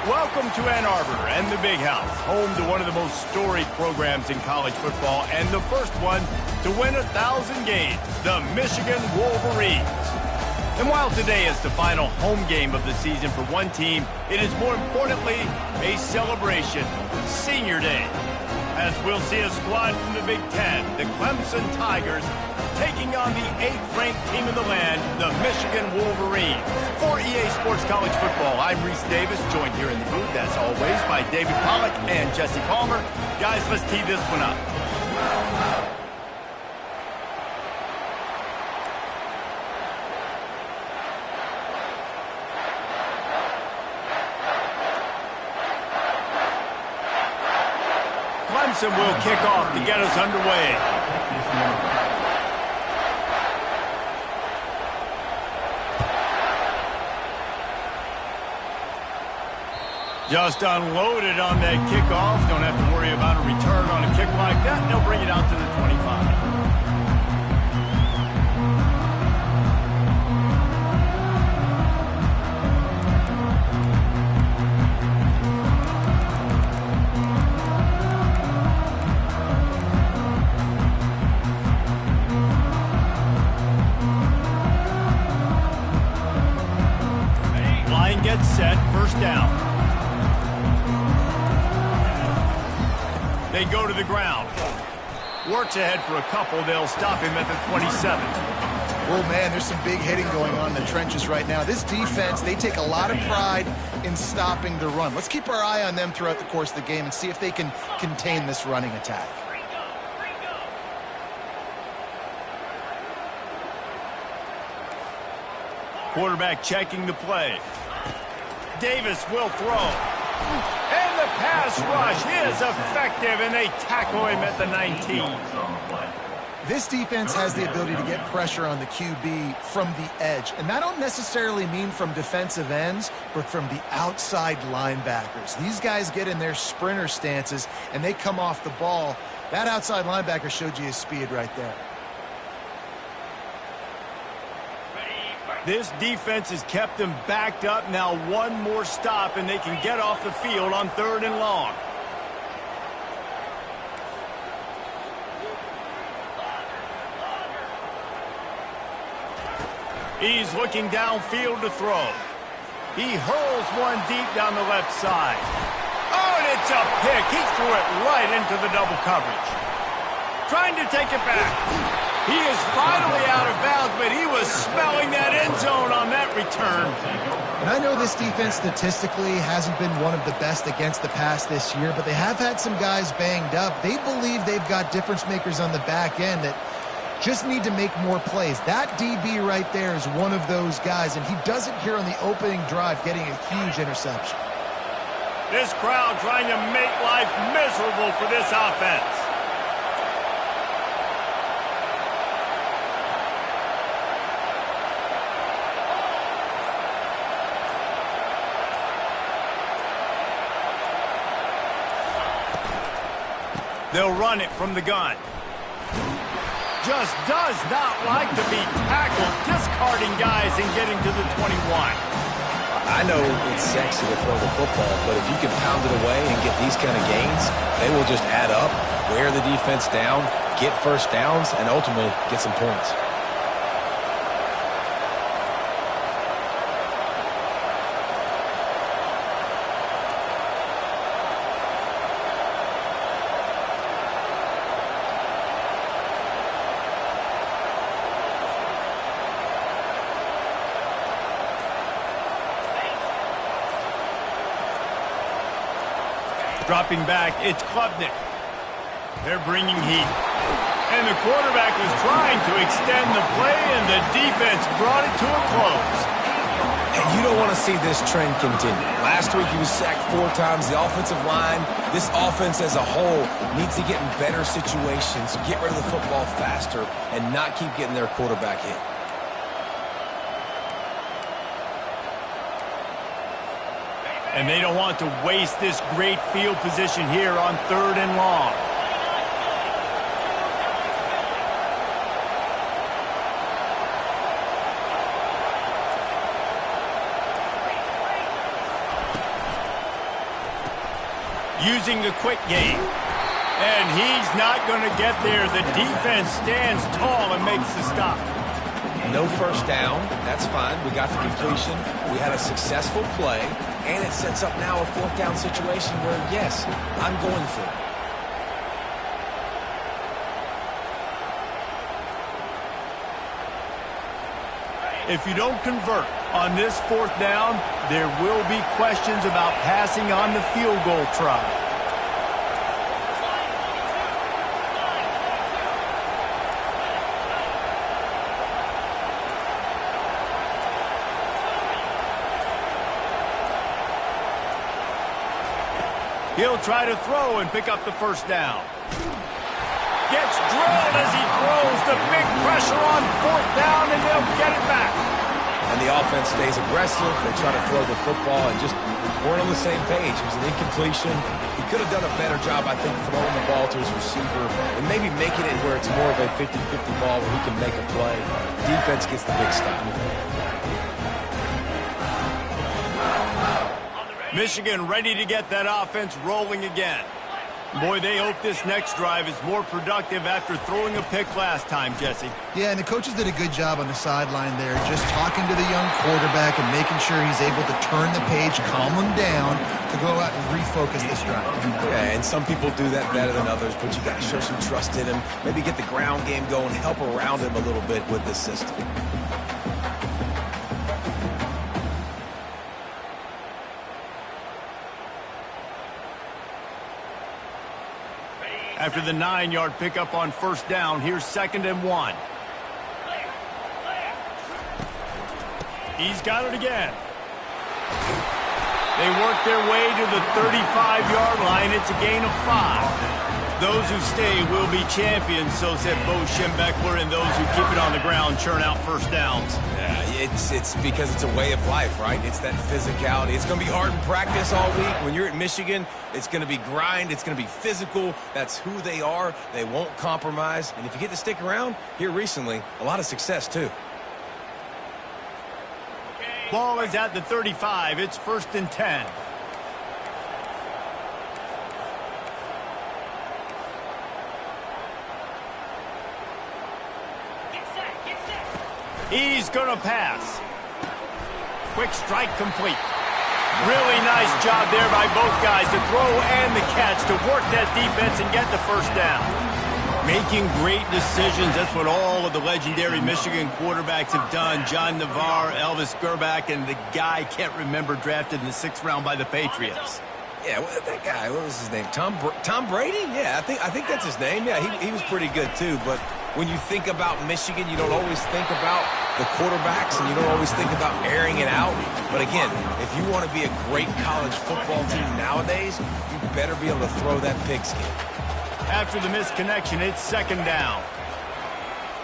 Welcome to Ann Arbor and the Big House, home to one of the most storied programs in college football and the first one to win 1,000 games, the Michigan Wolverines. And while today is the final home game of the season for one team, it is more importantly a celebration, Senior Day, as we'll see a squad from the Big Ten, the Clemson Tigers, taking on the 8th-ranked team in the land, the Michigan Wolverines. For EA Sports College Football, I'm Reese Davis, joined here in the booth, as always, by David Pollack and Jesse Palmer. Guys, let's tee this one up. Clemson will kick off to get us underway. Just unloaded on that kickoff. Don't have to worry about a return on a kick like that. They'll bring it out to the 25. Line gets set, first down. They go to the ground. Works ahead for a couple. They'll stop him at the 27. Oh, man, there's some big hitting going on in the trenches right now. This defense, they take a lot of pride in stopping the run. Let's keep our eye on them throughout the course of the game and see if they can contain this running attack. Quarterback checking the play. Davis will throw. And the pass rush is effective, and they tackle him at the 19. This defense has the ability to get pressure on the QB from the edge. And that don't necessarily mean from defensive ends, but from the outside linebackers. These guys get in their sprinter stances, and they come off the ball. That outside linebacker showed you his speed right there. This defense has kept them backed up. Now one more stop, and they can get off the field on 3rd and long. He's looking downfield to throw. He hurls one deep down the left side. Oh, and it's a pick. He threw it right into the double coverage. Trying to take it back. He is finally out of bounds, but he was smelling that end zone on that return. And I know this defense statistically hasn't been one of the best against the pass this year, but they have had some guys banged up. They believe they've got difference makers on the back end that just need to make more plays. That DB right there is one of those guys, and he does it here on the opening drive, getting a huge interception. This crowd trying to make life miserable for this offense. They'll run it from the gun. Just does not like to be tackled, discarding guys and getting to the 21. I know it's sexy to throw the football, but if you can pound it away and get these kind of gains, they will just add up, wear the defense down, get first downs, and ultimately get some points. Dropping back, it's Klubnik. They're bringing heat. And the quarterback was trying to extend the play, and the defense brought it to a close. And you don't want to see this trend continue. Last week he was sacked 4 times. The offensive line, this offense as a whole, needs to get in better situations, get rid of the football faster, and not keep getting their quarterback hit. And they don't want to waste this great field position here on 3rd and long. using the quick game. And he's not going to get there. The defense stands tall and makes the stop. No first down. That's fine. We got the completion. We had a successful play. And it sets up now a fourth down situation where, yes, I'm going for it. If you don't convert on this fourth down, there will be questions about passing on the field goal try. He'll try to throw and pick up the first down. Gets drilled as he throws. The big pressure on fourth down, and they'll get it back. And the offense stays aggressive. They try to throw the football and just weren't on the same page. It was an incompletion. He could have done a better job, I think, throwing the ball to his receiver and maybe making it where it's more of a 50-50 ball where he can make a play. Defense gets the big stop. Michigan ready to get that offense rolling again. Boy, they hope this next drive is more productive after throwing a pick last time, Jesse. Yeah, and the coaches did a good job on the sideline there, just talking to the young quarterback and making sure he's able to turn the page, calm him down, to go out and refocus this drive. Yeah, and some people do that better than others, but you got to show some trust in him, maybe get the ground game going, help around him a little bit with this system. After the 9-yard pickup on first down, here's 2nd and 1. He's got it again. They work their way to the 35-yard line. It's a gain of 5. Those who stay will be champions, so said Bo Schembechler, and those who keep it on the ground churn out first downs. Yeah, it's because it's a way of life, right? It's that physicality. It's going to be hard in practice all week. When you're at Michigan, it's going to be grind. It's going to be physical. That's who they are. They won't compromise. And if you get to stick around, here recently, a lot of success too. Ball is at the 35. It's 1st and 10. He's going to pass. Quick strike complete. Really nice job there by both guys to throw and the catch to work that defense and get the first down. Making great decisions. That's what all of the legendary Michigan quarterbacks have done. John Navarre, Elvis Gerbach, and the guy I can't remember drafted in the 6th round by the Patriots. Yeah, that guy, what was his name? Tom Brady? Yeah, I think that's his name. Yeah, he was pretty good too. But when you think about Michigan, you don't always think about the quarterbacks, and you don't always think about airing it out. But again, if you want to be a great college football team nowadays, you better be able to throw that pigskin. After the misconnection, it's 2nd down.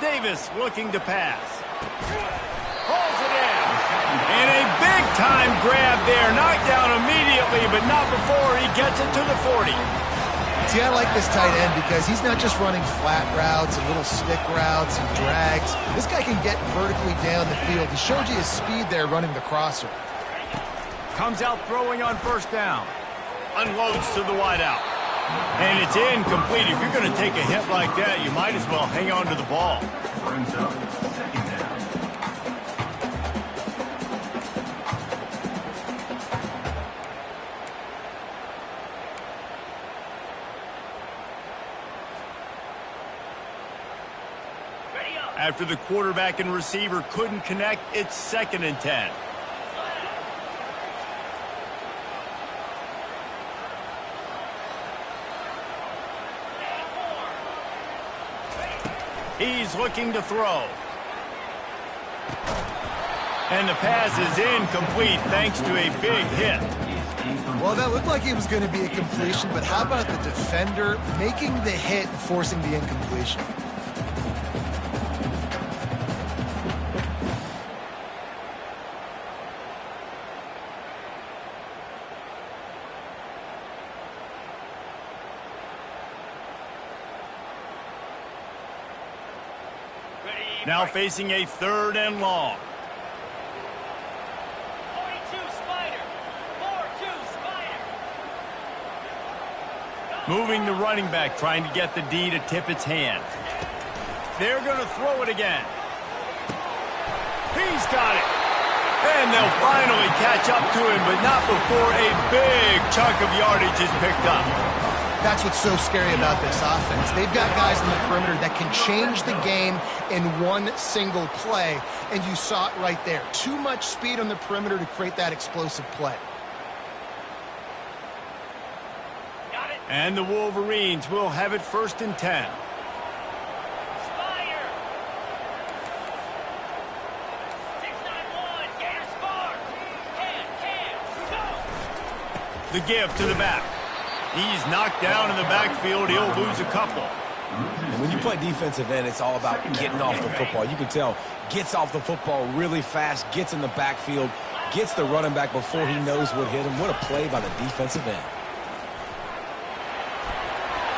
Davis looking to pass. Pulls it in. And a big-time grab there. Knocked down immediately, but not before he gets it to the 40. See, I like this tight end because he's not just running flat routes and little stick routes and drags. This guy can get vertically down the field. He showed you his speed there running the crosser. Comes out throwing on first down. Unloads to the wideout. And it's incomplete. If you're going to take a hit like that, you might as well hang on to the ball. Brings up 2nd down. After the quarterback and receiver couldn't connect, it's 2nd and 10. He's looking to throw. And the pass is incomplete thanks to a big hit. Well, that looked like it was going to be a completion, but how about the defender making the hit and forcing the incompletion? Now facing a 3rd and long. 42 Spider. 4-2 Spider. Moving the running back, trying to get the D to tip its hand. They're going to throw it again. He's got it. And they'll finally catch up to him, but not before a big chunk of yardage is picked up. That's what's so scary about this offense. They've got guys in the perimeter that can change the game in one single play, and you saw it right there. Too much speed on the perimeter to create that explosive play. And the Wolverines will have it 1st and 10. The give to the back. He's knocked down in the backfield. He'll lose a couple. And when you play defensive end, it's all about getting off the football. You can tell, gets off the football really fast, gets in the backfield, gets the running back before he knows what hit him. What a play by the defensive end.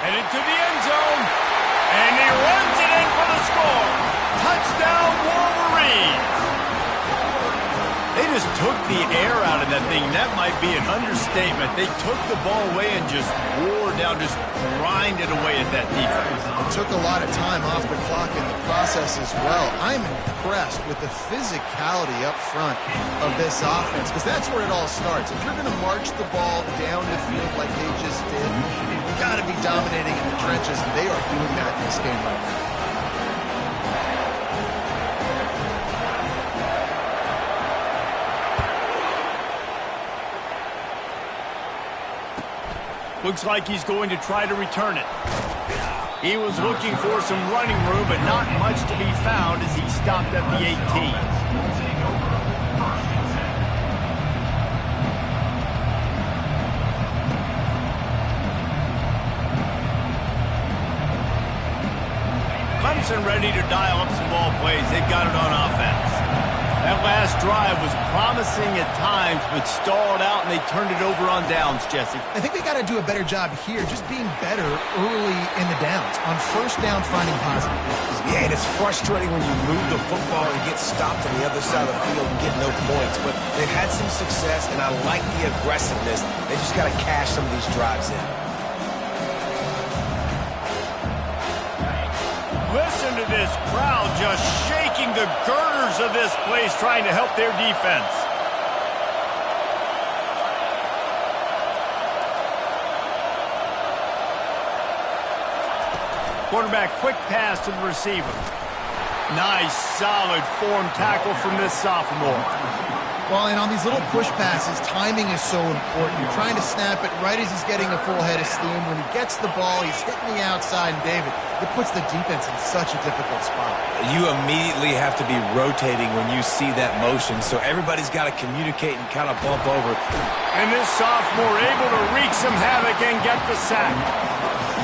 And into the end zone. And he runs it in for the score. Touchdown, Wolverines. They just took the air out of that thing. That might be an understatement. They took the ball away and just wore down, just grinded away at that defense. It took a lot of time off the clock in the process as well. I'm impressed with the physicality up front of this offense, because that's where it all starts. If you're going to march the ball down the field like they just did, you've got to be dominating in the trenches, and they are doing that in this game right now. Looks like he's going to try to return it. He was looking for some running room, but not much to be found as he stopped at the 18. Clemson ready to dial up some ball plays. They've got it on offense. That last drive was promising at times, but stalled out, and they turned it over on downs, Jesse. I think they got to do a better job here, just being better early in the downs. On 1st down, finding positive. Yeah, and it's frustrating when you move the football and get stopped on the other side of the field and get no points. But they've had some success, and I like the aggressiveness. They just got to cash some of these drives in. Listen to this crowd just shaking the girders of this place, trying to help their defense. Quarterback, quick pass to the receiver. Nice, solid form tackle from this sophomore. Well, and on these little push passes, timing is so important. You're trying to snap it right as he's getting a full head of steam. When he gets the ball, he's hitting the outside, and David, it puts the defense in such a difficult spot. You immediately have to be rotating when you see that motion, so everybody's got to communicate and kind of bump over. And this sophomore able to wreak some havoc and get the sack.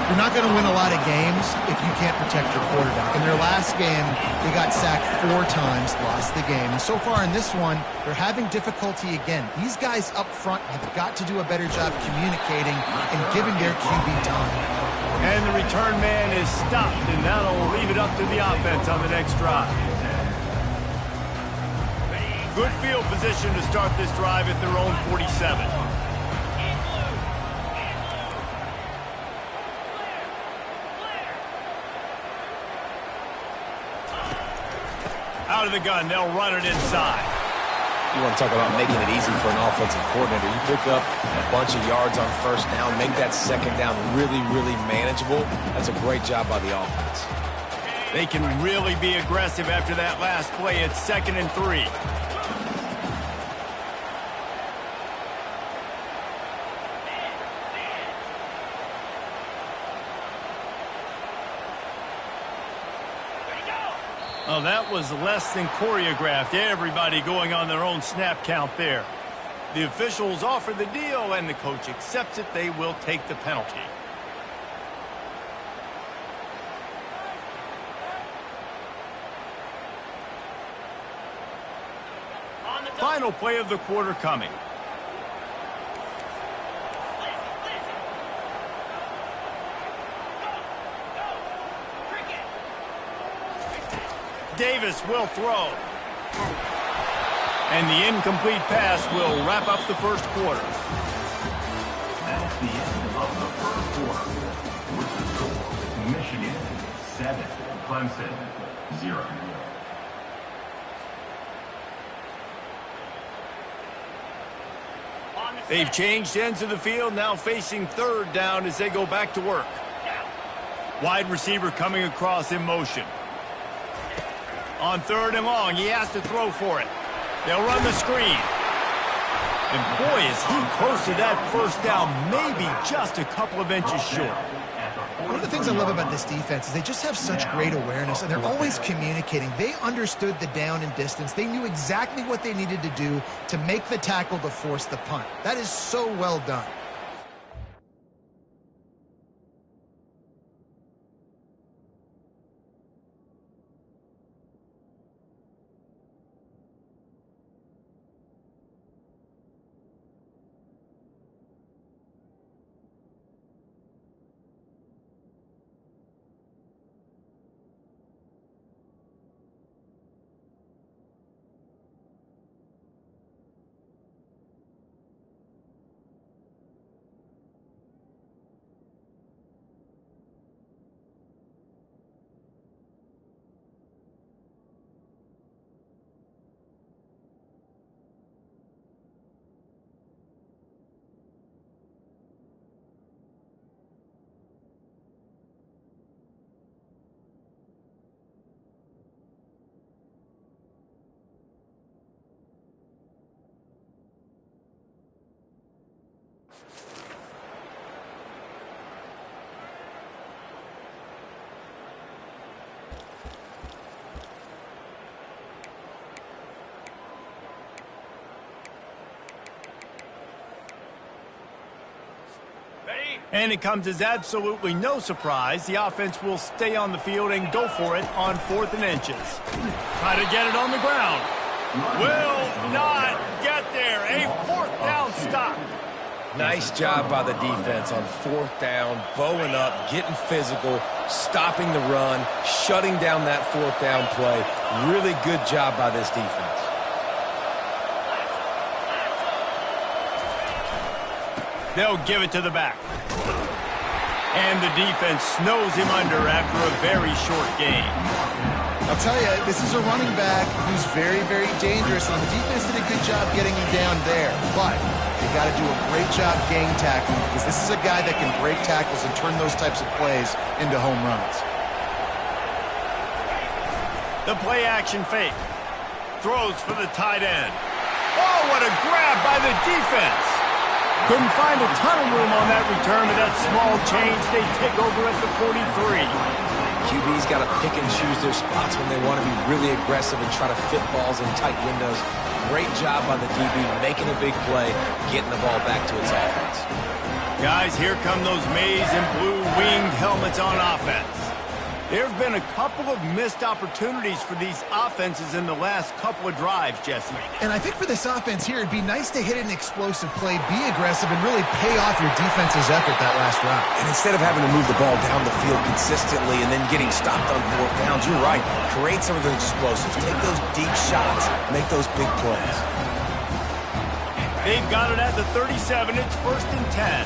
You're not going to win a lot of games if you can't protect your quarterback. In their last game, they got sacked 4 times, lost the game. And so far in this one, they're having difficulty again. These guys up front have got to do a better job communicating and giving their QB time. And the return man is stopped, and that'll leave it up to the offense on the next drive. Good field position to start this drive at their own 47. Out of the gun, they'll run it inside. You want to talk about making it easy for an offensive coordinator. You pick up a bunch of yards on 1st down, make that 2nd down really, really manageable. That's a great job by the offense. They can really be aggressive after that last play. It's 2nd and 3. Oh, that was less than choreographed. Everybody going on their own snap count there. The officials offer the deal, and the coach accepts it. They will take the penalty. Final play of the quarter coming. Davis will throw. And the incomplete pass will wrap up the 1st quarter. That's the end of the 1st quarter. What's the score? Michigan 7, Clemson 0. They've changed ends of the field, now facing third down as they go back to work. Wide receiver coming across in motion. On third and long, he has to throw for it. They'll run the screen. And boy, is he close to that first down, maybe just a couple of inches short. One of the things I love about this defense is they just have such great awareness, and they're always communicating. They understood the down and distance. They knew exactly what they needed to do to make the tackle to force the punt. That is so well done. And it comes as absolutely no surprise. The offense will stay on the field and go for it on 4th and inches. Try to get it on the ground. Will not get there. A 4th down stop. Nice job by the defense on 4th down, bowing up, getting physical, stopping the run, shutting down that 4th down play. Really good job by this defense. They'll give it to the back. And the defense snows him under after a very short game. I'll tell you, this is a running back who's very, very dangerous, and the defense did a good job getting him down there. But they got to do a great job gang tackling, because this is a guy that can break tackles and turn those types of plays into home runs. The play action fake. Throws for the tight end. Oh, what a grab by the defense. Couldn't find a ton of room on that return, but that small change, they take over at the 43. QB's got to pick and choose their spots when they want to be really aggressive and try to fit balls in tight windows. Great job by the DB making a big play, getting the ball back to its offense. Guys, here come those maize and blue winged helmets on offense. There have been a couple of missed opportunities for these offenses in the last couple of drives, Jesse. And I think for this offense here, it'd be nice to hit an explosive play, be aggressive, and really pay off your defense's effort that last round. And instead of having to move the ball down the field consistently and then getting stopped on 4th downs, you're right. Create some of those explosives. Take those deep shots. Make those big plays. They've got it at the 37. It's 1st and 10.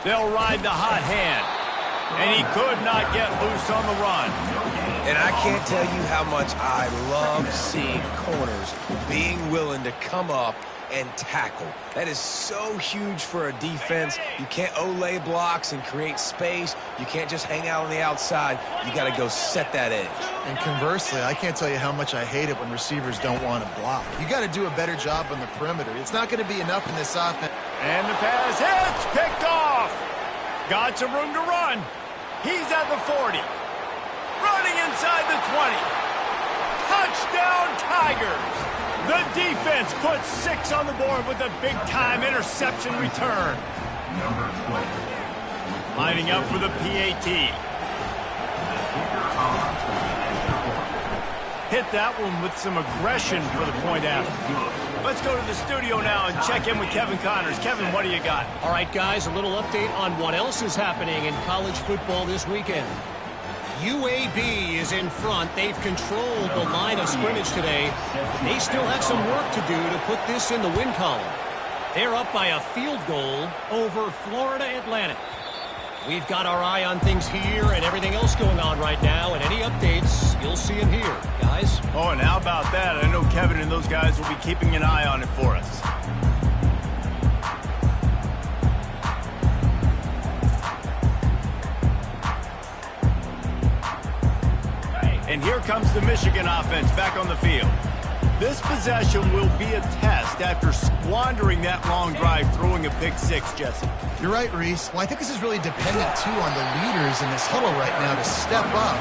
They'll ride the hot hand. And he could not get loose on the run. And I can't tell you how much I love seeing corners being willing to come up and tackle. That is so huge for a defense. You can't olay blocks and create space. You can't just hang out on the outside. You got to go set that edge. And conversely, I can't tell you how much I hate it when receivers don't want to block. You got to do a better job on the perimeter. It's not going to be enough in this offense. And the pass hits, picked off. Got some room to run. He's at the 40. Running inside the 20. Touchdown, Tigers. The defense puts 6 on the board with a big-time interception return. Number 12. Lining up for the PAT. Hit that one with some aggression for the point after. Let's go to the studio now and check in with Kevin Connors. Kevin, what do you got? All right, guys, a little update on what else is happening in college football this weekend. UAB is in front. They've controlled the line of scrimmage today. They still have some work to do to put this in the win column. They're up by a field goal over Florida Atlantic. We've got our eye on things here and everything else going on right now, and any updates, you'll see them here, guys. Oh, and how about that? I know Kevin and those guys will be keeping an eye on it for us. And here comes the Michigan offense back on the field. This possession will be a test after squandering that long drive, throwing a pick six, Jesse. You're right, Reese. Well, I think this is really dependent, too, on the leaders in this huddle right now to step up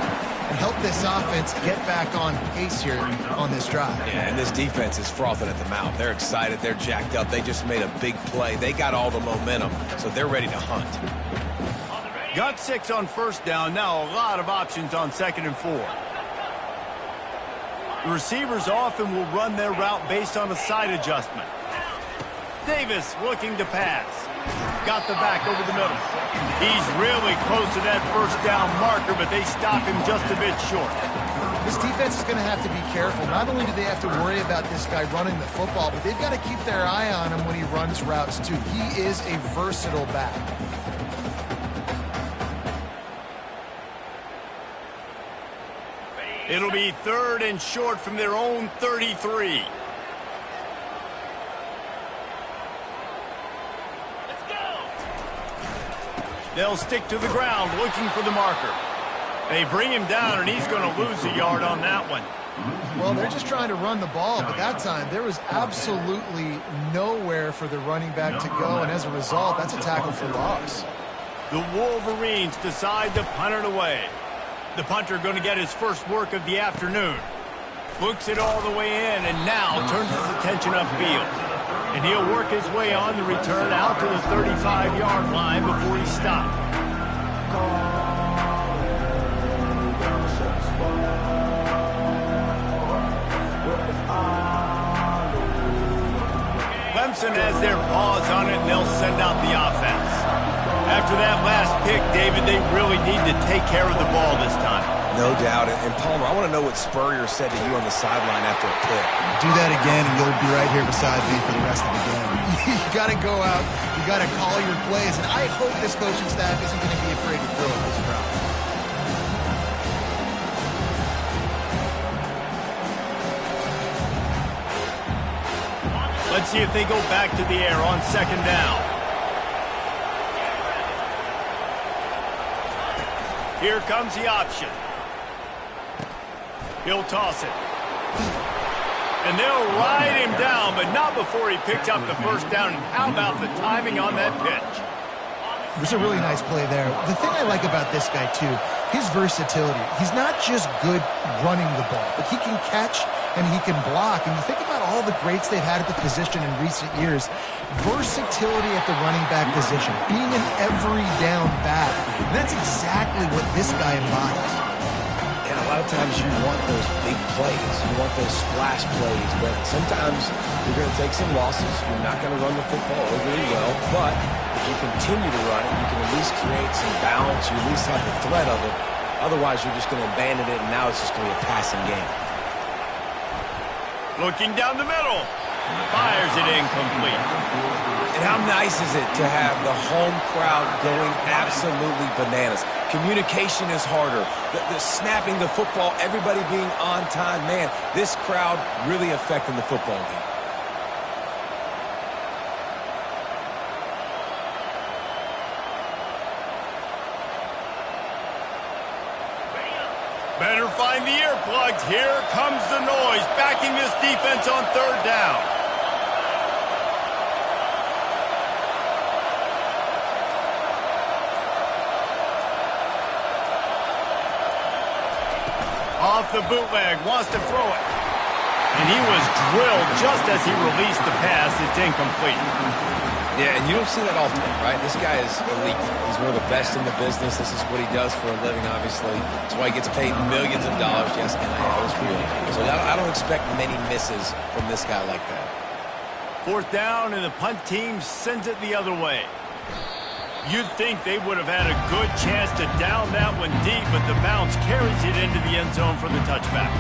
and help this offense get back on pace here on this drive. Yeah, and this defense is frothing at the mouth. They're excited. They're jacked up. They just made a big play. They got all the momentum, so they're ready to hunt. Got 6 on first down. Now a lot of options on 2nd and 4. The receivers often will run their route based on a side adjustment. Davis looking to pass. Got the back over the middle. He's really close to that first down marker, but they stop him just a bit short. This defense is going to have to be careful. Not only do they have to worry about this guy running the football, but they've got to keep their eye on him when he runs routes, too. He is a versatile back. It'll be 3rd and short from their own 33. Let's go. They'll stick to the ground looking for the marker. They bring him down, and he's going to lose a yard on that one. Well, they're just trying to run the ball, but that time there was absolutely nowhere for the running back to go, and as a result, that's a tackle for loss. The Wolverines decide to punt it away. The punter going to get his first work of the afternoon. Looks it all the way in and now turns his attention upfield. And he'll work his way on the return out to the 35-yard line before he stopped. Clemson has their paws on it and they'll send out the offense. After that last pick, David, they really need to take care of the ball this time. No doubt. And Palmer, I want to know what Spurrier said to you on the sideline after a pick. Do that again, and you'll be right here beside me for the rest of the game. You got to go out. You got to call your plays. And I hope this coaching staff isn't going to be afraid to throw this route. Let's see if they go back to the air on 2nd down. Here comes the option. He'll toss it. And they'll ride him down, but not before he picks up the first down. And how about the timing on that pitch? It was a really nice play there. The thing I like about this guy, too, his versatility. He's not just good running the ball, but he can catch and he can block. And you think about all the greats they've had at the position in recent years. Versatility at the running back position, being an every down back. And that's exactly what this guy embodies. And a lot of times you want those big plays. You want those splash plays. But sometimes you're going to take some losses. You're not going to run the football overly well. But if you continue to run it, you can at least create some balance. You at least have the threat of it. Otherwise, you're just going to abandon it, and now it's just going to be a passing game. Looking down the middle. Fires it incomplete. And how nice is it to have the home crowd going absolutely bananas? Communication is harder. The snapping the football, everybody being on time. Man, this crowd really affecting the football game. Better find the earplugs. Here comes the noise, backing this defense on 3rd down. Off the bootleg, wants to throw it. And he was drilled just as he released the pass. It's incomplete. Yeah, and you don't see that often, right? This guy is elite. He's one of the best in the business. This is what he does for a living, obviously. That's why he gets paid millions of dollars. Yes, NIL is real. So I don't expect many misses from this guy like that. 4th down, and the punt team sends it the other way. You'd think they would have had a good chance to down that one deep, but the bounce carries it into the end zone for the touchback.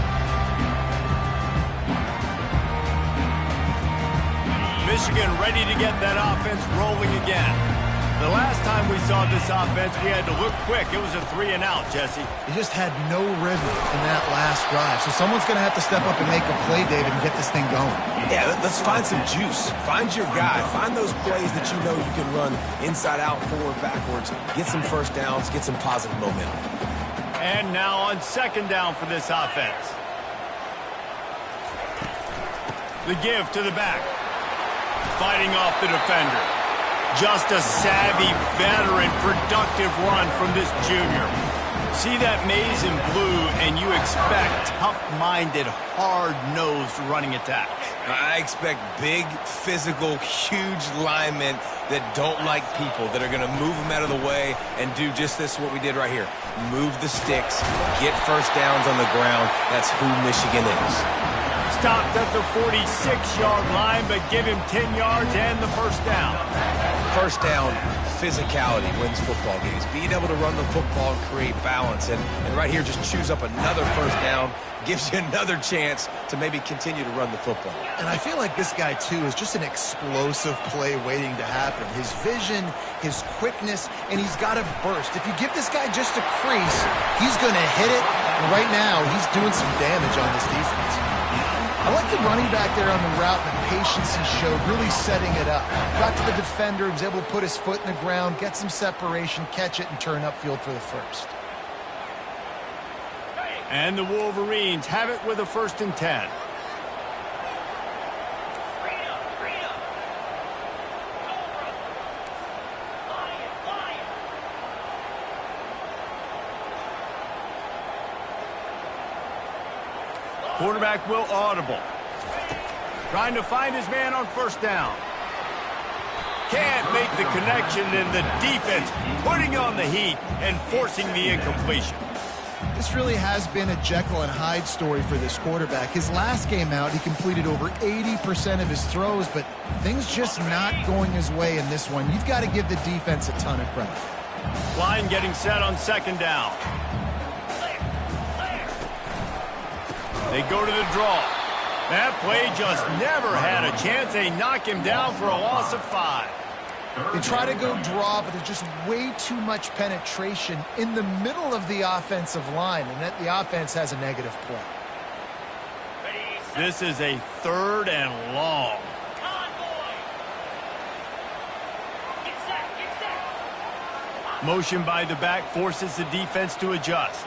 Michigan ready to get that offense rolling again. The last time we saw this offense, we had to look quick. It was a 3-and-out, Jesse. He just had no rhythm in that last drive. So someone's going to have to step up and make a play, David, and get this thing going. Yeah, let's find some juice. Find your guy. Find those plays that you know you can run inside out, forward, backwards. Get some first downs. Get some positive momentum. And now on 2nd down for this offense. The give to the back. Fighting off the defender. Just a savvy, veteran, productive run from this junior. See that maze in blue, and you expect tough-minded, hard-nosed running attacks. I expect big, physical, huge linemen that don't like people, that are going to move them out of the way and do just this, what we did right here. Move the sticks, get first downs on the ground. That's who Michigan is. Stopped at the 46-yard line, but give him 10 yards and the first down. First down, physicality wins football games. Being able to run the football and create balance. And right here, just choose up another first down, gives you another chance to maybe continue to run the football. And I feel like this guy, too, is just an explosive play waiting to happen. His vision, his quickness, and he's got a burst. If you give this guy just a crease, he's going to hit it. And right now, he's doing some damage on this defense. I like the running back there on the route and the patience he showed, really setting it up. Got to the defender, was able to put his foot in the ground, get some separation, catch it, and turn upfield for the first. And the Wolverines have it with a 1st and 10. Quarterback will audible. Trying to find his man on 1st down. Can't make the connection, and the defense putting on the heat and forcing the incompletion. This really has been a Jekyll and Hyde story for this quarterback. His last game out, he completed over 80% of his throws, but things just not going his way in this one. You've got to give the defense a ton of credit. Line getting set on 2nd down. They go to the draw. That play just never had a chance. They knock him down for a loss of 5. They try to go draw, but there's just way too much penetration in the middle of the offensive line, and that the offense has a negative play. This is a 3rd and long. Motion by the back forces the defense to adjust.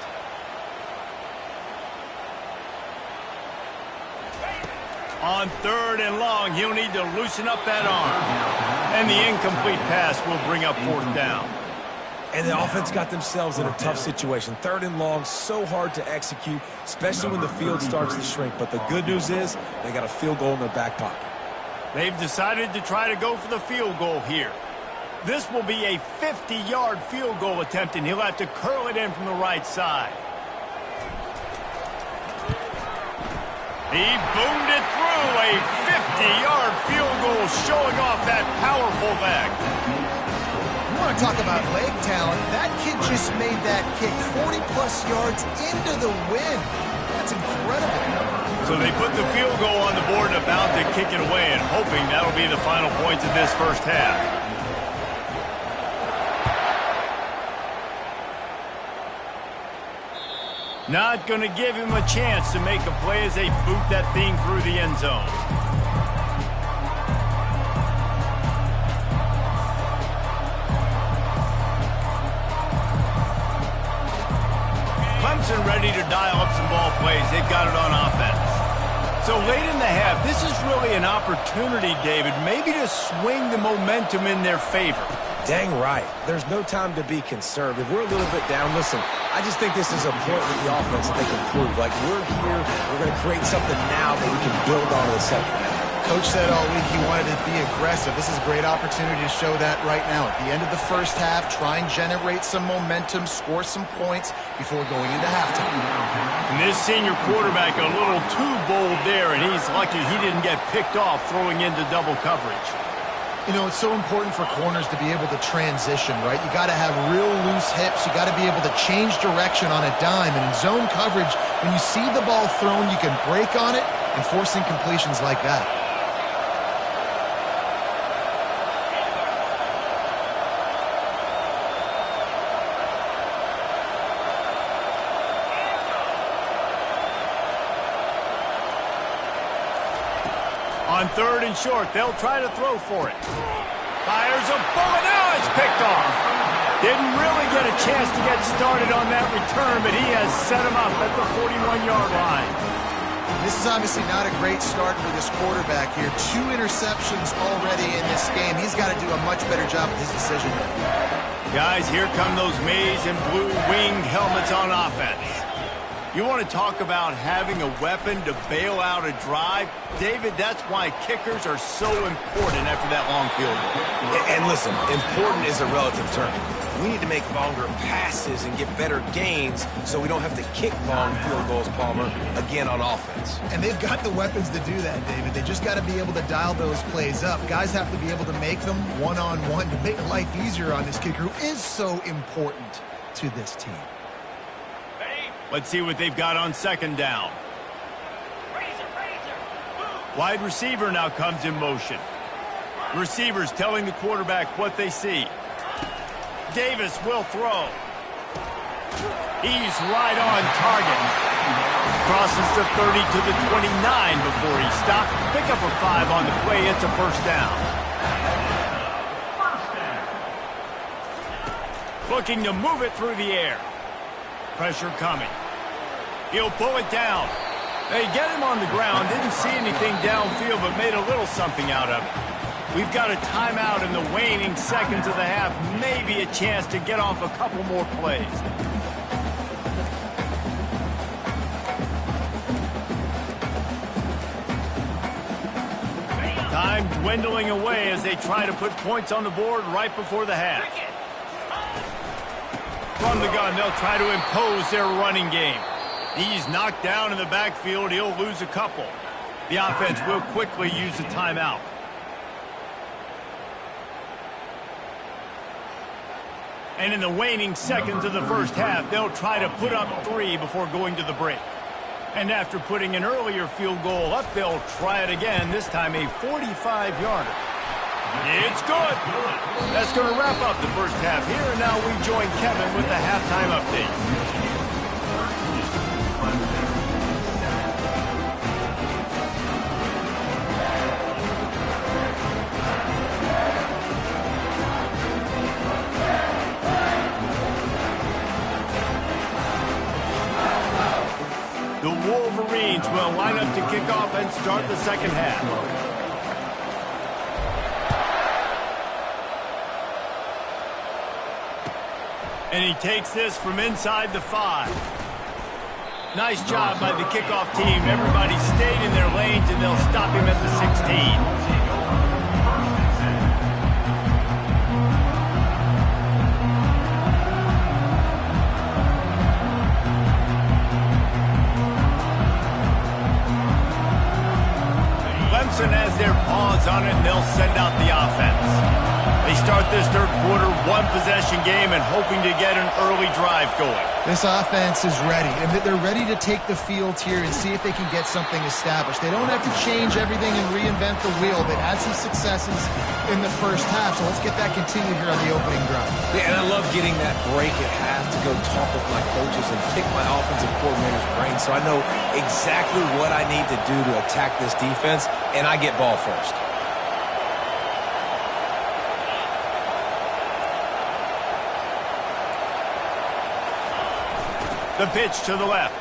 On 3rd and long, he'll need to loosen up that arm. And the incomplete pass will bring up 4th down. And the offense got themselves in a tough situation. 3rd and long, so hard to execute, especially when the field starts to shrink. But the good news is they got a field goal in their back pocket. They've decided to try to go for the field goal here. This will be a 50-yard field goal attempt, and he'll have to curl it in from the right side. He boomed it through, a 50-yard field goal showing off that powerful leg. You want to talk about leg talent? That kid just made that kick 40-plus yards into the wind. That's incredible. So they put the field goal on the board and about to kick it away, and hoping that'll be the final points of this first half. Not going to give him a chance to make a play as they boot that thing through the end zone. Clemson ready to dial up some ball plays. They've got it on offense. So late in the half, this is really an opportunity, David, maybe to swing the momentum in their favor. Dang right. There's no time to be concerned. If we're a little bit down, listen, I just think this is a point with the offense that they can prove. Like, we're here, we're going to create something now that we can build on in the second half. Coach said all week he wanted to be aggressive. This is a great opportunity to show that right now. At the end of the first half, try and generate some momentum, score some points before going into halftime. And this senior quarterback a little too bold there, and he's lucky he didn't get picked off throwing into double coverage. You know, it's so important for corners to be able to transition, right? You got to have real loose hips. You got to be able to change direction on a dime. And in zone coverage, when you see the ball thrown, you can break on it and force incompletions like that. On 3rd and short, they'll try to throw for it. Fires a bullet. Now it's picked off. Didn't really get a chance to get started on that return, but he has set him up at the 41-yard line. This is obviously not a great start for this quarterback here. 2 interceptions already in this game. He's got to do a much better job with his decision. Guys, here come those maize and blue winged helmets on offense. You want to talk about having a weapon to bail out a drive? David, that's why kickers are so important after that long field goal. And listen, important is a relative term. We need to make longer passes and get better gains so we don't have to kick long field goals, Palmer, again on offense. And they've got the weapons to do that, David. They just got to be able to dial those plays up. Guys have to be able to make them one-on-one to make life easier on this kicker who is so important to this team. Let's see what they've got on 2nd down. Wide receiver now comes in motion. Receivers telling the quarterback what they see. Davis will throw. He's right on target. Crosses the 30 to the 29 before he stopped. Pick up a 5 on the play. It's a 1st down. Looking to move it through the air. Pressure coming. He'll pull it down. They get him on the ground. Didn't see anything downfield, but made a little something out of it. We've got a timeout in the waning seconds of the half. Maybe a chance to get off a couple more plays. Time dwindling away as they try to put points on the board right before the half. From the gun, they'll try to impose their running game. He's knocked down in the backfield. He'll lose a couple. The offense will quickly use a timeout. And in the waning seconds of the first half, they'll try to put up 3 before going to the break. And after putting an earlier field goal up, they'll try it again, this time a 45-yarder. It's good. That's going to wrap up the first half here. And now we join Kevin with the halftime update. The Wolverines will line up to kick off and start the second half. And he takes this from inside the 5. Nice job by the kickoff team. Everybody stayed in their lanes, and they'll stop him at the 16. Clemson has their paws on it, and they'll send out the offense. They start this third quarter, 1-possession game, and hoping to get an early drive going. This offense is ready, and they're ready to take the field here and see if they can get something established. They don't have to change everything and reinvent the wheel. They've had some successes in the first half, so let's get that continued here on the opening drive. Yeah, and I love getting that break at half to go talk with my coaches and pick my offensive coordinator's brain so I know exactly what I need to do to attack this defense, and I get ball first. The pitch to the left.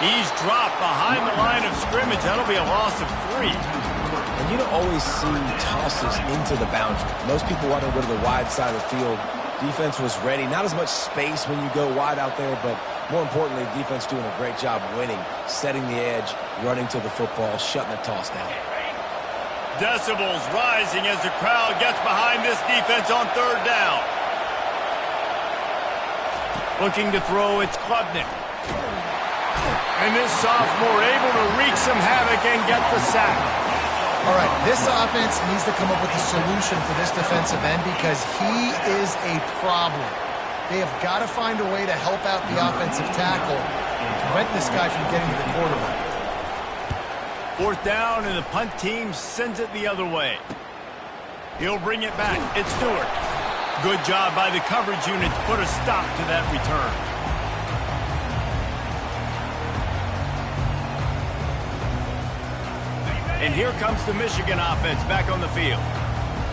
He's dropped behind the line of scrimmage. That'll be a loss of 3. And you don't always see tosses into the boundary. Most people want to go to the wide side of the field. Defense was ready. Not as much space when you go wide out there, but More importantly, the defense doing a great job winning, setting the edge, running to the football, shutting the toss down. Decibels rising as the crowd gets behind this defense on third down. Looking to throw, it's Klubnik. And this sophomore able to wreak some havoc and get the sack. All right, this offense needs to come up with a solution for this defensive end because he is a problem. They have got to find a way to help out the offensive tackle and prevent this guy from getting to the quarterback. Fourth down, and the punt team sends it the other way. He'll bring it back. It's Stewart. Good job by the coverage unit to put a stop to that return. And here comes the Michigan offense back on the field.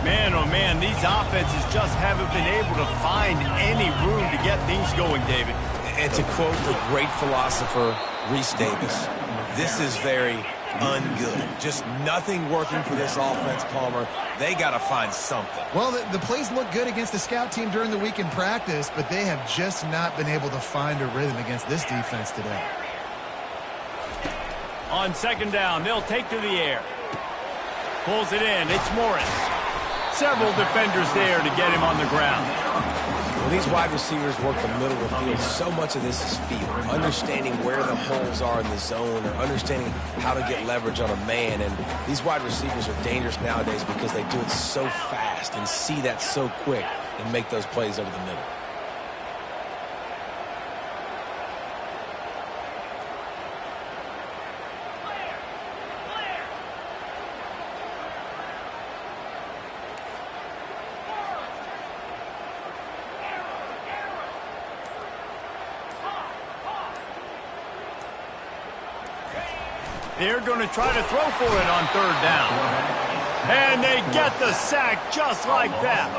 Man, oh man, these offenses just haven't been able to find any room to get things going, David. And to quote the great philosopher, Reese Davis, this is very ungood. Just nothing working for this offense, Palmer. They got to find something. Well, the plays look good against the scout team during the week in practice, but they have just not been able to find a rhythm against this defense today. On second down, they'll take to the air. Pulls it in. It's Morris. Several defenders there to get him on the ground. When these wide receivers work the middle of the field, so much of this is feel. Understanding where the holes are in the zone or understanding how to get leverage on a man. And these wide receivers are dangerous nowadays because they do it so fast and see that so quick and make those plays over the middle. They're going to try to throw for it on third down. And they get the sack just like that.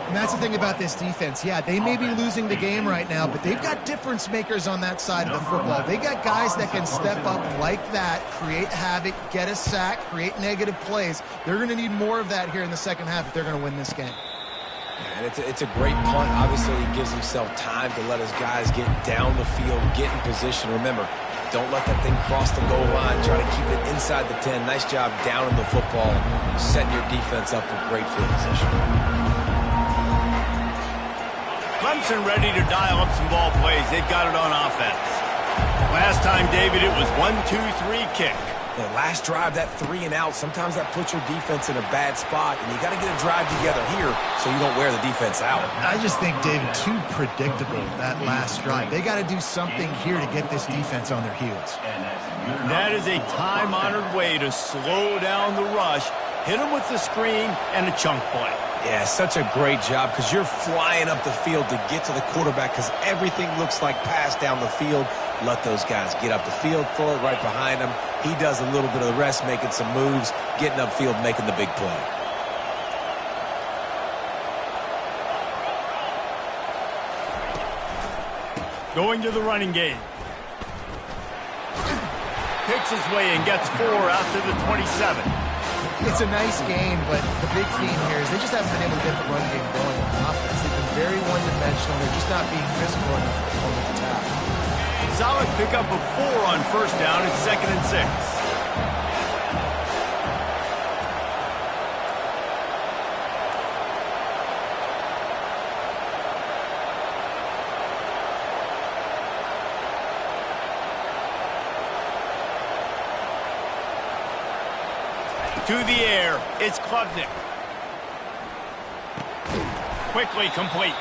And that's the thing about this defense. Yeah, they may be losing the game right now, but they've got difference makers on that side of the football. They got guys that can step up like that, create havoc, get a sack, create negative plays. They're going to need more of that here in the second half if they're going to win this game. And it's a great punt. Obviously, he gives himself time to let his guys get down the field, get in position. Remember, don't let that thing cross the goal line. Try to keep it inside the 10. Nice job down in the football, setting your defense up for great field position. Clemson ready to dial up some ball plays. They've got it on offense. Last time, David, it was 1-2-3 kick. The last drive, that 3 and out, sometimes that puts your defense in a bad spot, and you got to get a drive together here so you don't wear the defense out. I just think, David, too predictable, that last drive. They got to do something here to get this defense on their heels. That is a time-honored way to slow down the rush, hit them with the screen, and a chunk play. Yeah, such a great job because you're flying up the field to get to the quarterback because everything looks like pass down the field. Let those guys get up the field, throw it right behind him. He does a little bit of the rest, making some moves, getting upfield, making the big play. Going to the running game. Picks his way and gets 4 out to the 27. It's a nice game, but the big theme here is they just haven't been able to get the run game going on offense. They've been very one-dimensional. They're just not being physical enough to perform at the tackle. Solid pickup of 4 on first down. It's 2nd and 6. To the air, it's Klubnik. Quickly complete.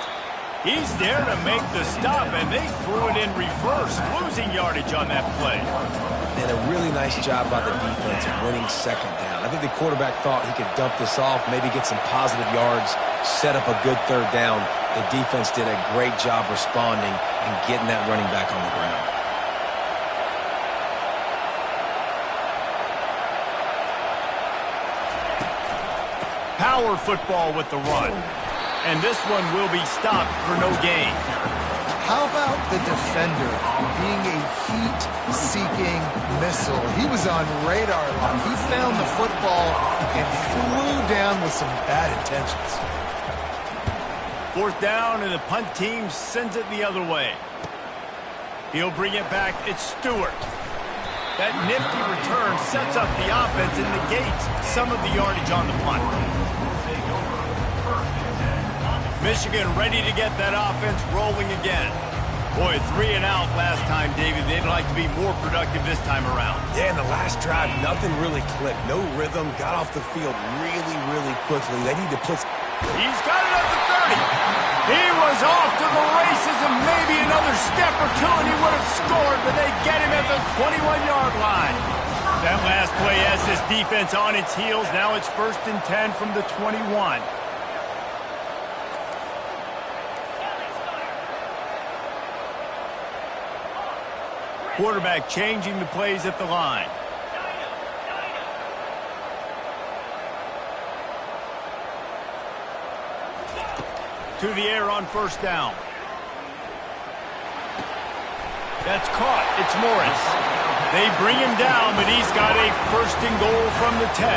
He's there to make the stop, and they threw it in reverse, losing yardage on that play. And a really nice job by the defense winning second down. I think the quarterback thought he could dump this off, maybe get some positive yards, set up a good third down. The defense did a great job responding and getting that running back on the ground. Power football with the run. And this one will be stopped for no gain. How about the defender being a heat-seeking missile? He was on radar lock. He found the football and flew down with some bad intentions. 4th down, and the punt team sends it the other way. He'll bring it back. It's Stewart. That nifty return sets up the offense and negates some of the yardage on the punt. Michigan ready to get that offense rolling again. Boy, 3 and out last time, David. They'd like to be more productive this time around. Yeah, in the last drive, nothing really clicked. No rhythm. Got off the field really, really quickly. They need to put... He's got it at the 30. He was off to the races and maybe another step or two and he would have scored, but they get him at the 21-yard line. That last play has this defense on its heels. Now it's 1st and 10 from the 21. Quarterback changing the plays at the line. To the air on 1st down. That's caught. It's Morris. They bring him down, but he's got a 1st and goal from the 10.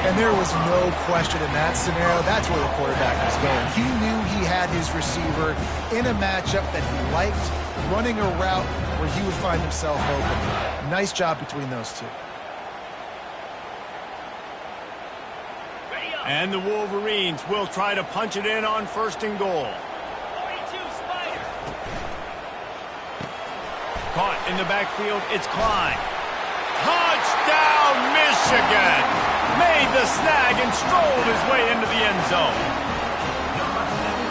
And there was no question in that scenario. That's where the quarterback was going. He knew he had his receiver in a matchup that he liked, running a route where he would find himself open. Nice job between those two. And the Wolverines will try to punch it in on 1st and goal. Caught in the backfield, it's Klein. Touchdown, Michigan! Made the snag and strolled his way into the end zone.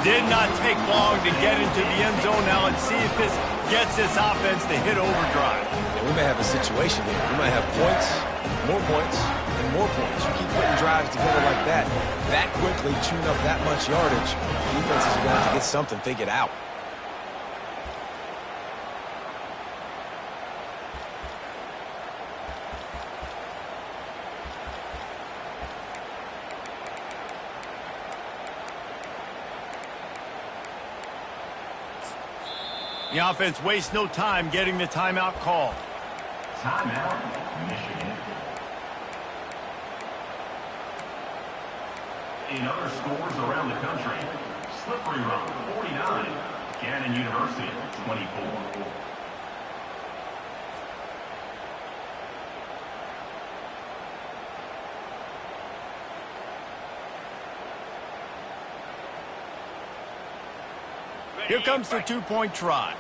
Did not take long to get into the end zone. Now let's see if this gets this offense to hit overdrive. Yeah, we may have a situation here. We might have points, more points, and more points. You keep putting drives together like that quickly, chewing up that much yardage, defenses are going to have to get something figured out. The offense wastes no time getting the timeout call. Timeout, Michigan. In other scores around the country, Slippery Rock, 49. Gannon University, 24. Here comes the 2-point try.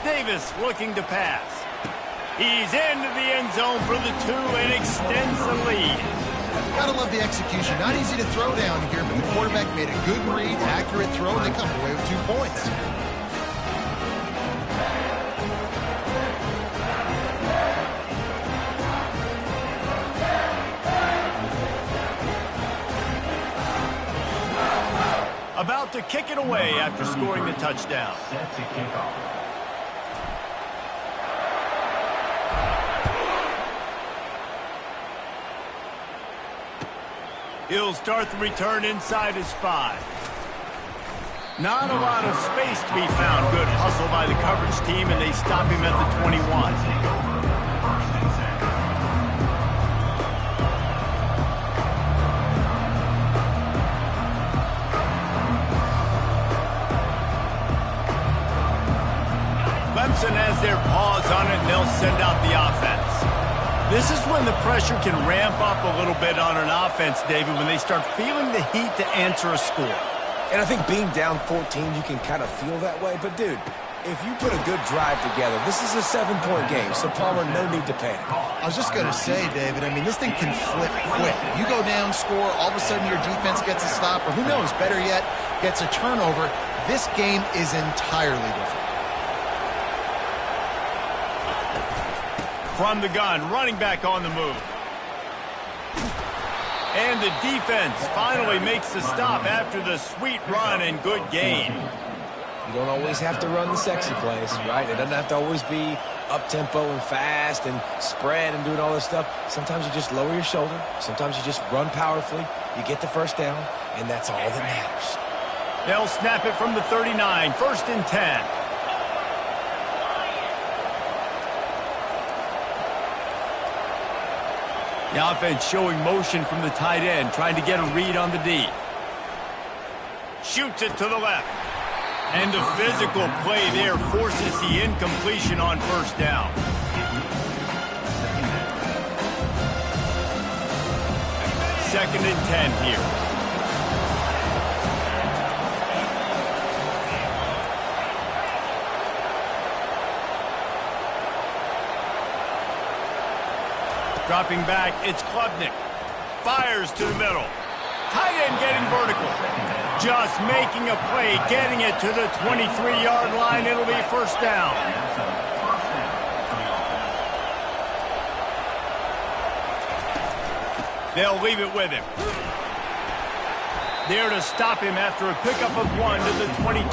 Davis looking to pass. He's into the end zone for the 2 and extends the lead. Gotta love the execution. Not easy to throw down here, but the quarterback made a good read, accurate throw, and they come away with 2 points. About to kick it away after scoring the touchdown. Set to kick off. He'll start the return inside his 5. Not a lot of space to be found. Good hustle by the coverage team, and they stop him at the 21. Clemson has their paws on it, and they'll send out the offense. This is when the pressure can ramp up a little bit on an offense, David, when they start feeling the heat to answer a score. And I think being down 14, you can kind of feel that way. But, dude, if you put a good drive together, this is a 7-point game, so Palmer, no need to panic. I was just going to say, David, I mean, this thing can flip quick. You go down, score, all of a sudden your defense gets a stop, or who knows, better yet, gets a turnover. This game is entirely different. From the gun, running back on the move. And the defense finally makes the stop after the sweet run and good gain. You don't always have to run the sexy plays, right? It doesn't have to always be up-tempo and fast and spread and doing all this stuff. Sometimes you just lower your shoulder. Sometimes you just run powerfully. You get the 1st down, and that's all that matters. They'll snap it from the 39, 1st and 10. The offense showing motion from the tight end, trying to get a read on the D. Shoots it to the left. And the physical play there forces the incompletion on first down. Second and 10 here. Dropping back, it's Klubnik. Fires to the middle. Tight end getting vertical. Just making a play, getting it to the 23-yard line. It'll be first down. They'll leave it with him. There to stop him after a pickup of 1 to the 22.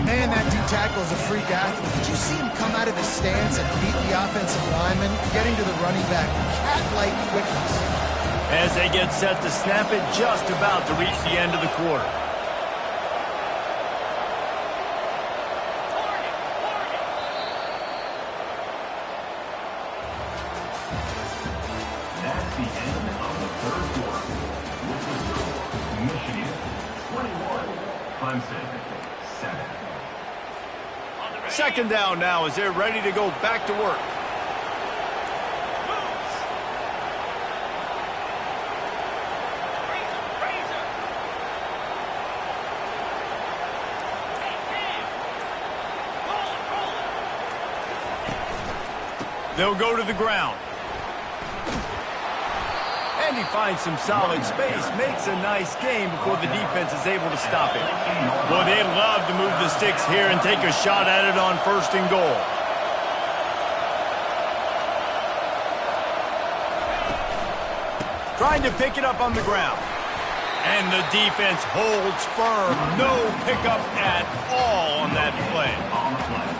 Man, that D-tackle is a freak athlete. Did you see him come out of his stance and beat the offensive lineman, getting to the running back? Cat-like quickness. As they get set to snap it, just about to reach the end of the quarter. That's the end of the third quarter. With the score, Michigan 21, Clemson 7. Second down now as they're ready to go back to work. They'll go to the ground. And he finds some solid space, makes a nice game before the defense is able to stop it. Well, they'd love to move the sticks here and take a shot at it on first and goal. Trying to pick it up on the ground. And the defense holds firm. No pickup at all on that play.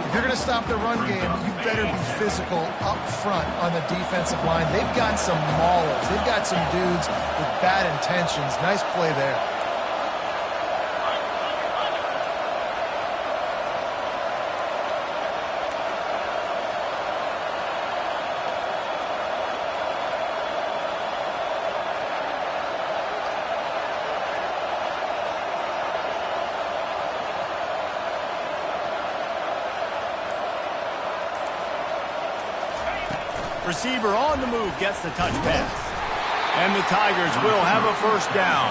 If you're going to stop the run game, you better be physical up front on the defensive line. They've got some maulers. They've got some dudes with bad intentions. Nice play there. Receiver on the move gets the touch pass. And the Tigers will have a first down.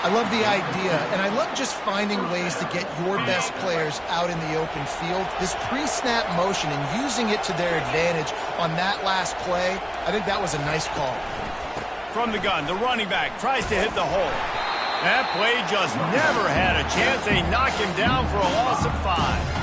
I love the idea, and I love just finding ways to get your best players out in the open field. This pre-snap motion and using it to their advantage on that last play, I think that was a nice call. From the gun, the running back tries to hit the hole. That play just never had a chance. They knock him down for a loss of 5.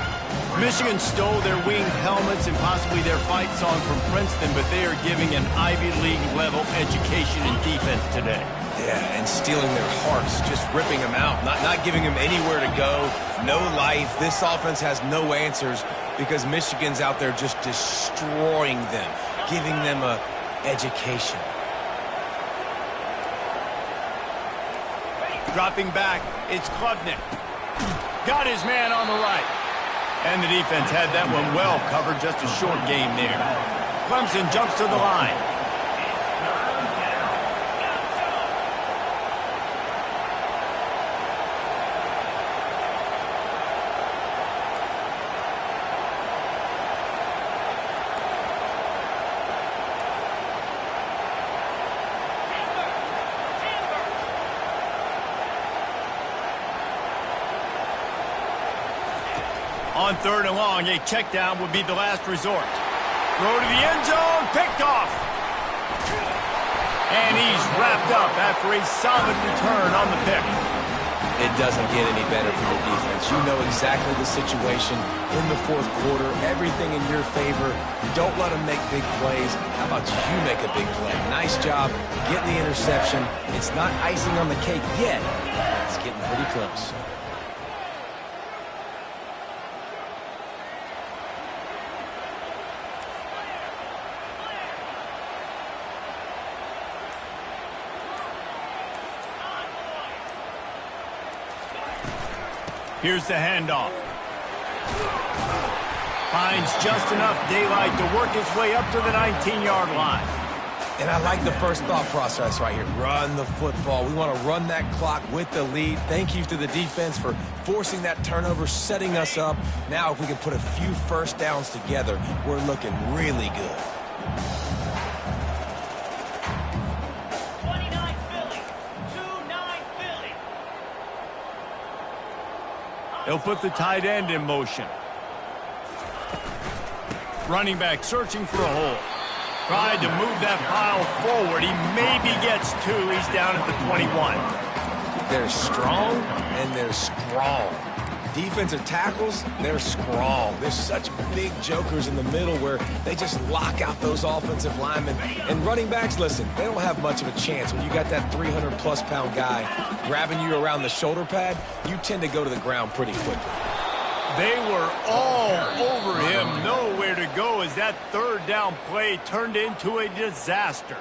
Michigan stole their winged helmets and possibly their fight song from Princeton, but they are giving an Ivy League level education in defense today. Yeah, and stealing their hearts, just ripping them out, not giving them anywhere to go, no life. This offense has no answers because Michigan's out there just destroying them, giving them a education. Dropping back, it's Klubnik. Got his man on the right. And the defense had that one well covered, just a short game there. Clemson jumps to the line. On third and long, a check down would be the last resort. Throw to the end zone, picked off. And he's wrapped up after a solid return on the pick. It doesn't get any better for your defense. You know exactly the situation in the fourth quarter, everything in your favor. Don't let them make big plays. How about you make a big play? Nice job getting the interception. It's not icing on the cake yet. It's getting pretty close. Here's the handoff. Finds just enough daylight to work his way up to the 19-yard line. And I like the first thought process right here. Run the football. We want to run that clock with the lead. Thank you to the defense for forcing that turnover, setting us up. Now if we can put a few first downs together, we're looking really good. 29 Philly. 2-9 Philly. He'll put the tight end in motion. Running back searching for a hole. Tried to move that pile forward. He maybe gets 2. He's down at the 21. They're strong and they're strong. Defensive tackles, they're strong. There's such big jokers in the middle where they just lock out those offensive linemen. And running backs, listen, they don't have much of a chance. When you got that 300-plus pound guy grabbing you around the shoulder pad, you tend to go to the ground pretty quickly. They were all over him. Nowhere to go as that third down play turned into a disaster.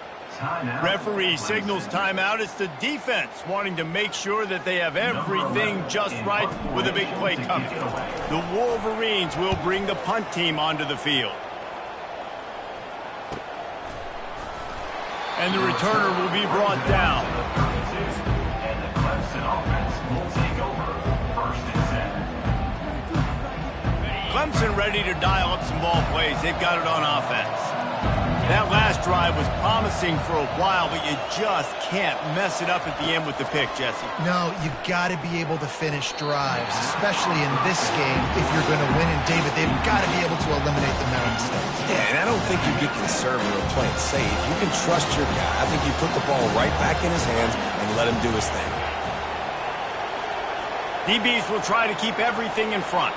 Referee signals timeout. It's the defense wanting to make sure that they have everything just right with a big play coming. The Wolverines will bring the punt team onto the field. And the returner will be brought down. And the Clemson offense will take over 1st and 7. Clemson ready to dial up some ball plays. They've got it on offense. That last drive was promising for a while, but you just can't mess it up at the end with the pick, Jesse. No, you got to be able to finish drives, especially in this game if you're going to win. And David, they've got to be able to eliminate the amount of mistakes. Yeah, and I don't think you get conservative or play it safe. You can trust your guy. I think you put the ball right back in his hands and let him do his thing. DBs will try to keep everything in front.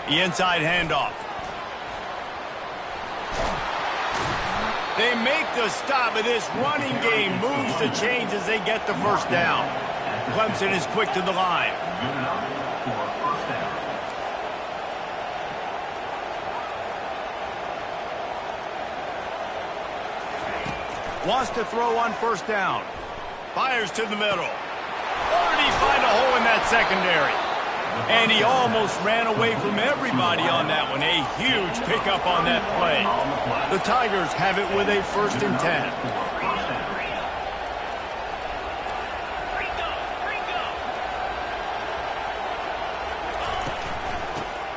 The inside handoff. They make the stop, but this running game moves the chains as they get the first down. Clemson is quick to the line. Good enough for 1st down. Wants to throw on 1st down. Fires to the middle. Or did he find a hole in that secondary? And he almost ran away from everybody on that one. A huge pickup on that play. The Tigers have it with a 1st and 10.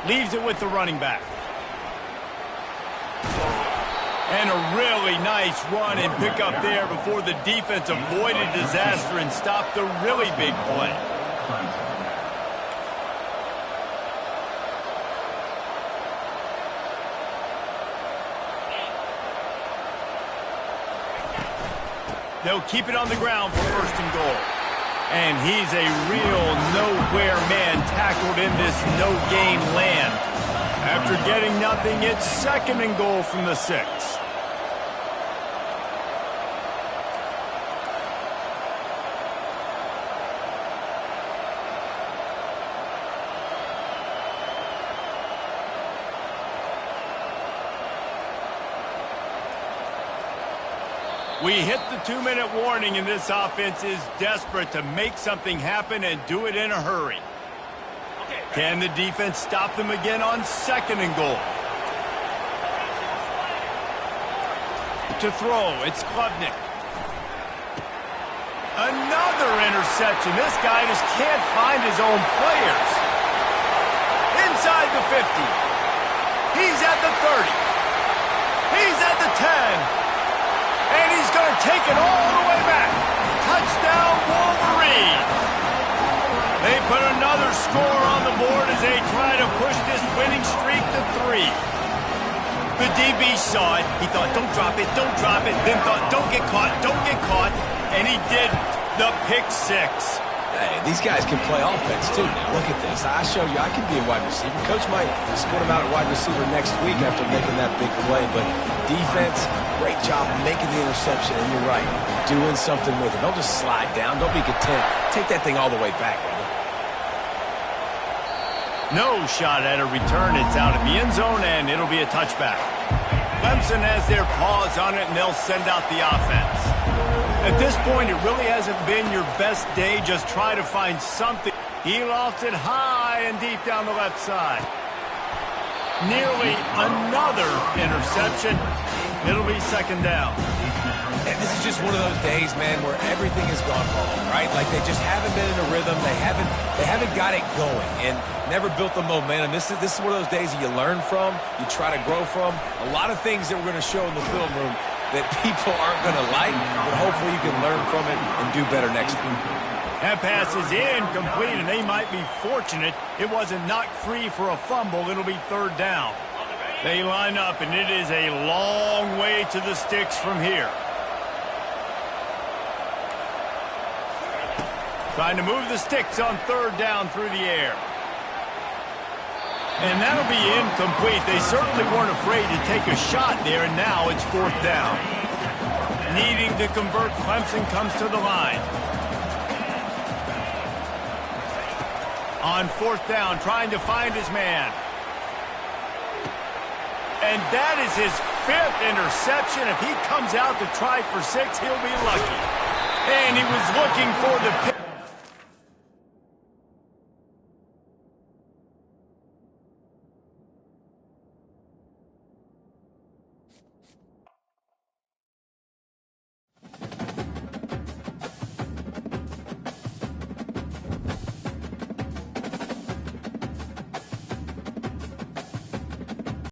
Leaves it with the running back. And a really nice run and pickup there before the defense avoided disaster and stopped the really big play. They'll keep it on the ground for 1st and goal. And he's a real nowhere man tackled in this no-gain land. After getting nothing, it's 2nd and goal from the 6. We hit the 2-minute warning, and this offense is desperate to make something happen and do it in a hurry. Can the defense stop them again on 2nd and goal? To throw, it's Klubnik. Another interception. This guy just can't find his own players. Inside the 50. He's at the 30. He's at the 10. And he's going to take it all the way back. Touchdown, Wolverines. They put another score on the board as they try to push this winning streak to 3. The DB saw it. He thought, don't drop it, don't drop it. Then thought, don't get caught, don't get caught. And he didn't. The pick 6. Hey, these guys can play offense, too. Now, look at this. I show you I can be a wide receiver. Coach might split him out at wide receiver next week after making that big play. But defense, great job making the interception. And you're right, doing something with it. Don't just slide down. Don't be content. Take that thing all the way back, brother. No shot at a return. It's out of the end zone, and it'll be a touchback. Clemson has their paws on it, and they'll send out the offense. At this point, it really hasn't been your best day. Just try to find something. He lost it high and deep down the left side. Nearly another interception. It'll be second down. And this is just one of those days, man, where everything has gone wrong, right? Like they just haven't been in a rhythm. They haven't got it going and never built the momentum. This is one of those days that you learn from, you try to grow from. A lot of things that we're going to show in the film room that people aren't going to like, but hopefully you can learn from it and do better next week. That pass is incomplete, and they might be fortunate it wasn't knocked free for a fumble. It'll be third down. They line up, and it is a long way to the sticks from here. Trying to move the sticks on third down through the air. And that'll be incomplete. They certainly weren't afraid to take a shot there, and now it's fourth down. Needing to convert, Clemson comes to the line. On fourth down, trying to find his man. And that is his fifth interception. If he comes out to try for 6, he'll be lucky. And he was looking for the pick.